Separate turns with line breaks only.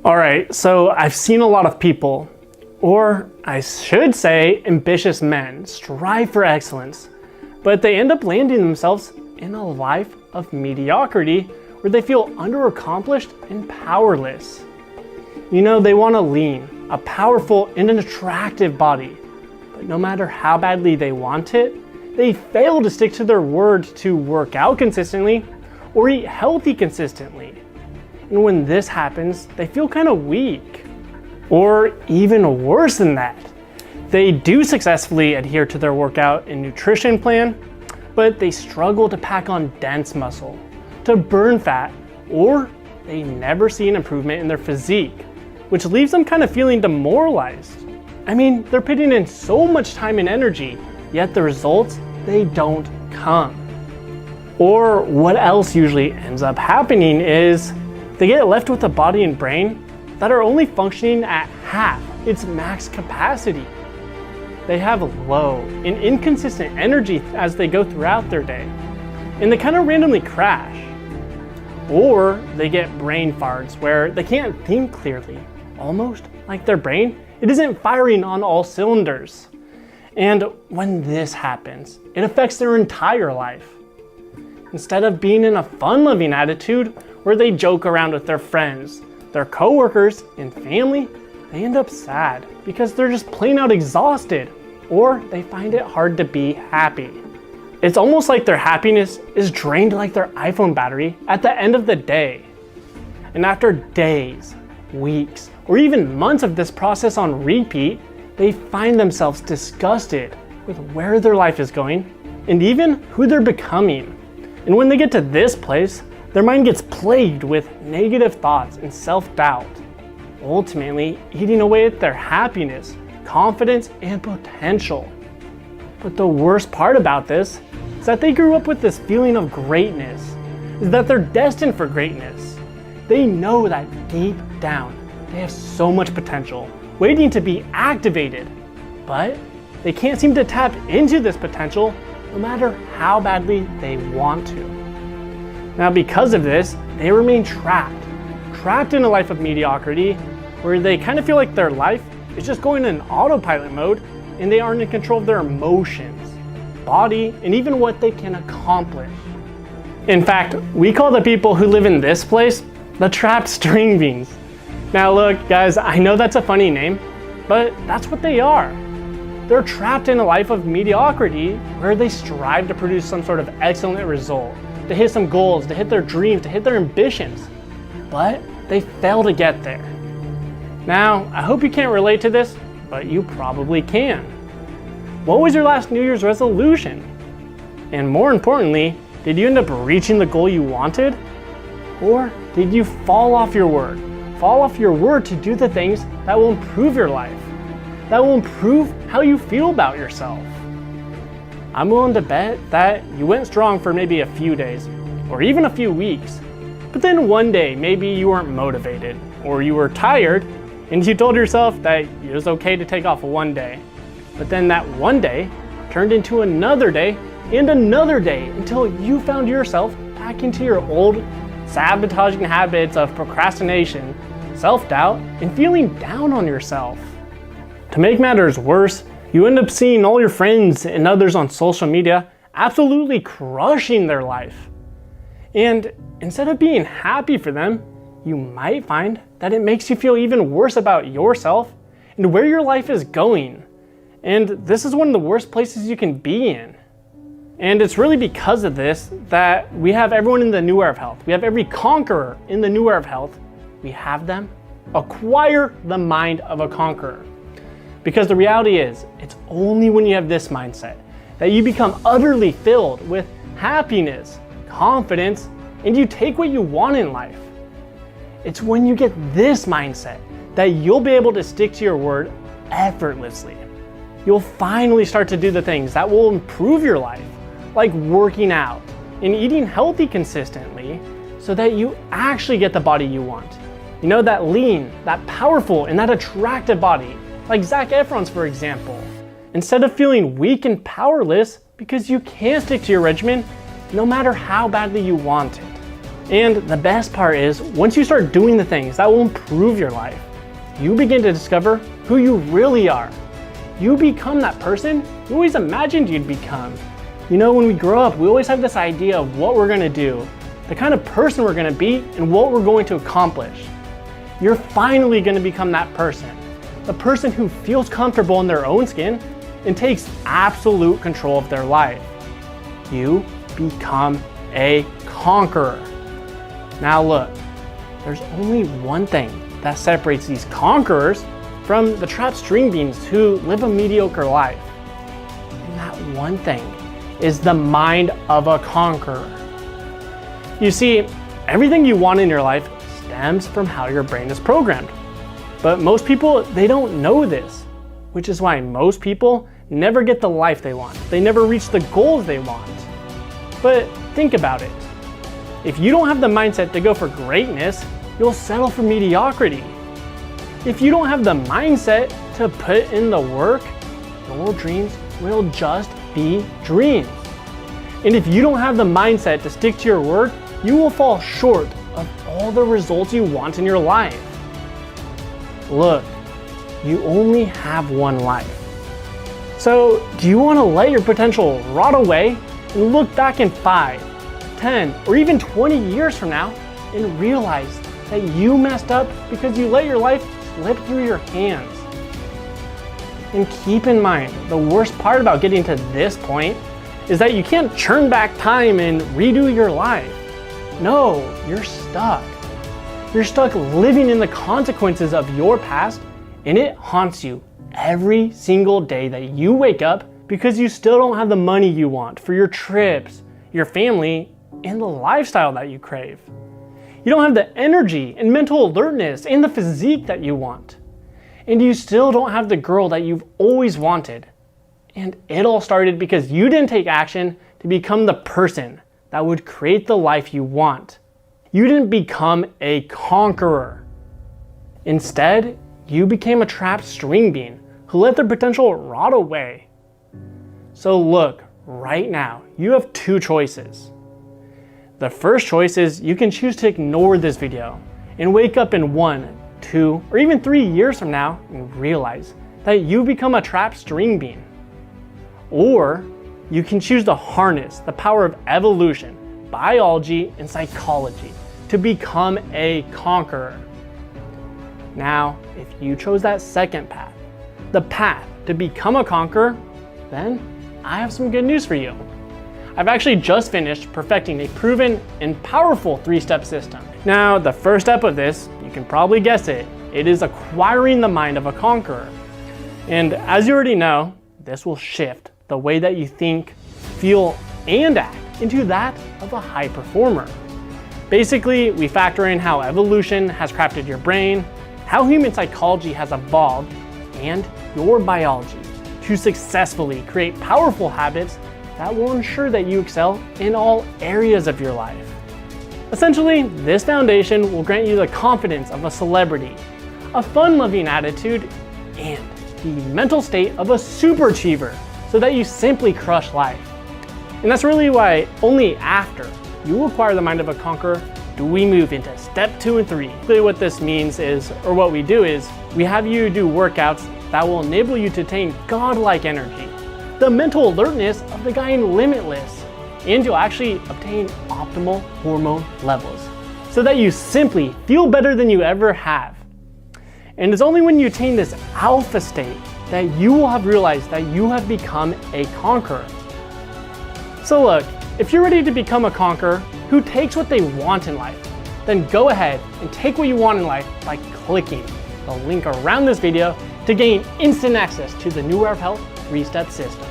All right, so I've seen a lot of people, or I should say ambitious men, strive for excellence, but they end up landing themselves in a life of mediocrity where they feel underaccomplished and powerless. You know, they want a lean, a powerful, and an attractive body, but no matter how badly they want it, they fail to stick to their word to work out consistently or eat healthy consistently. And when this happens, they feel kind of weak. Or even worse than that, they do successfully adhere to their workout and nutrition plan, but they struggle to pack on dense muscle, to burn fat, or they never see an improvement in their physique, which leaves them kind of feeling demoralized. I mean, they're putting in so much time and energy, yet the results, they don't come. Or what else usually ends up happening is they get left with a body and brain that are only functioning at half its max capacity. They have low and inconsistent energy as they go throughout their day, and they kind of randomly crash. Or they get brain farts where they can't think clearly, almost like their brain, it isn't firing on all cylinders. And when this happens, it affects their entire life. Instead of being in a fun-loving attitude where they joke around with their friends, their coworkers, and family, they end up sad because they're just plain out exhausted, or they find it hard to be happy. It's almost like their happiness is drained like their iPhone battery at the end of the day. And after days, weeks, or even months of this process on repeat, they find themselves disgusted with where their life is going and even who they're becoming. And when they get to this place, their mind gets plagued with negative thoughts and self-doubt, ultimately eating away at their happiness, confidence, and potential. But the worst part about this is that they grew up with this feeling of greatness, is that they're destined for greatness. They know that deep down, they have so much potential waiting to be activated, but they can't seem to tap into this potential no matter how badly they want to. Now, because of this, they remain trapped in a life of mediocrity where they kind of feel like their life is just going in autopilot mode and they aren't in control of their emotions, body, and even what they can accomplish. In fact, we call the people who live in this place the trapped string beans. Now look, guys, I know that's a funny name, but that's what they are. They're trapped in a life of mediocrity where they strive to produce some sort of excellent result, to hit some goals, to hit their dreams, to hit their ambitions, but they fail to get there. Now, I hope you can't relate to this, but you probably can. What was your last New Year's resolution? And more importantly, did you end up reaching the goal you wanted? Or did you fall off your word? Fall off your word to do the things that will improve your life, that will improve how you feel about yourself. I'm willing to bet that you went strong for maybe a few days or even a few weeks, but then one day maybe you weren't motivated or you were tired and you told yourself that it was okay to take off one day. But then that one day turned into another day and another day until you found yourself back into your old sabotaging habits of procrastination, self-doubt, and feeling down on yourself. To make matters worse, you end up seeing all your friends and others on social media absolutely crushing their life. And instead of being happy for them, you might find that it makes you feel even worse about yourself and where your life is going. And this is one of the worst places you can be in. And it's really because of this that we have everyone in the new era of health. We have every conqueror in the new era of health. We have them acquire the mind of a conqueror. Because the reality is, it's only when you have this mindset that you become utterly filled with happiness, confidence, and you take what you want in life. It's when you get this mindset that you'll be able to stick to your word effortlessly. You'll finally start to do the things that will improve your life, like working out and eating healthy consistently so that you actually get the body you want. You know, that lean, that powerful, and that attractive body, like Zac Efron's, for example. Instead of feeling weak and powerless because you can't stick to your regimen no matter how badly you want it. And the best part is, once you start doing the things that will improve your life, you begin to discover who you really are. You become that person you always imagined you'd become. You know, when we grow up, we always have this idea of what we're gonna do, the kind of person we're gonna be, and what we're going to accomplish. You're finally gonna become that person. The person who feels comfortable in their own skin and takes absolute control of their life. You become a conqueror. Now look, there's only one thing that separates these conquerors from the trapped string beans who live a mediocre life. And that one thing is the mind of a conqueror. You see, everything you want in your life stems from how your brain is programmed. But most people, they don't know this, which is why most people never get the life they want. They never reach the goals they want. But think about it. If you don't have the mindset to go for greatness, you'll settle for mediocrity. If you don't have the mindset to put in the work, your dreams will just be dreams. And if you don't have the mindset to stick to your work, you will fall short of all the results you want in your life. Look, you only have one life. So, do you want to let your potential rot away and look back in 5, 10, or even 20 years from now and realize that you messed up because you let your life slip through your hands? And keep in mind, the worst part about getting to this point is that you can't turn back time and redo your life. No, you're stuck. You're stuck living in the consequences of your past, and it haunts you every single day that you wake up because you still don't have the money you want for your trips, your family, and the lifestyle that you crave. You don't have the energy and mental alertness and the physique that you want. And you still don't have the girl that you've always wanted. And it all started because you didn't take action to become the person that would create the life you want. You didn't become a conqueror. Instead, you became a trapped string bean who let their potential rot away. So look, right now, you have two choices. The first choice is you can choose to ignore this video and wake up in 1, 2, or even 3 years from now and realize that you become a trapped string bean. Or you can choose to harness the power of evolution, biology, and psychology to become a conqueror. Now, if you chose that second path, the path to become a conqueror, then I have some good news for you. I've actually just finished perfecting a proven and powerful 3-step system. Now, the first step of this, you can probably guess it, it is acquiring the mind of a conqueror. And as you already know, this will shift the way that you think, feel, and act into that of a high performer. Basically, we factor in how evolution has crafted your brain, how human psychology has evolved, and your biology to successfully create powerful habits that will ensure that you excel in all areas of your life. Essentially, this foundation will grant you the confidence of a celebrity, a fun-loving attitude, and the mental state of a superachiever so that you simply crush life. And that's really why only after you acquire the mind of a conqueror do we move into step 2 and 3. Really what this means is, or what we do is, we have you do workouts that will enable you to attain godlike energy, the mental alertness of the guy in Limitless, and to actually obtain optimal hormone levels so that you simply feel better than you ever have. And it's only when you attain this alpha state that you will have realized that you have become a conqueror. So look, if you're ready to become a conqueror who takes what they want in life, then go ahead and take what you want in life by clicking the link around this video to gain instant access to the New Era of Health 3-step system.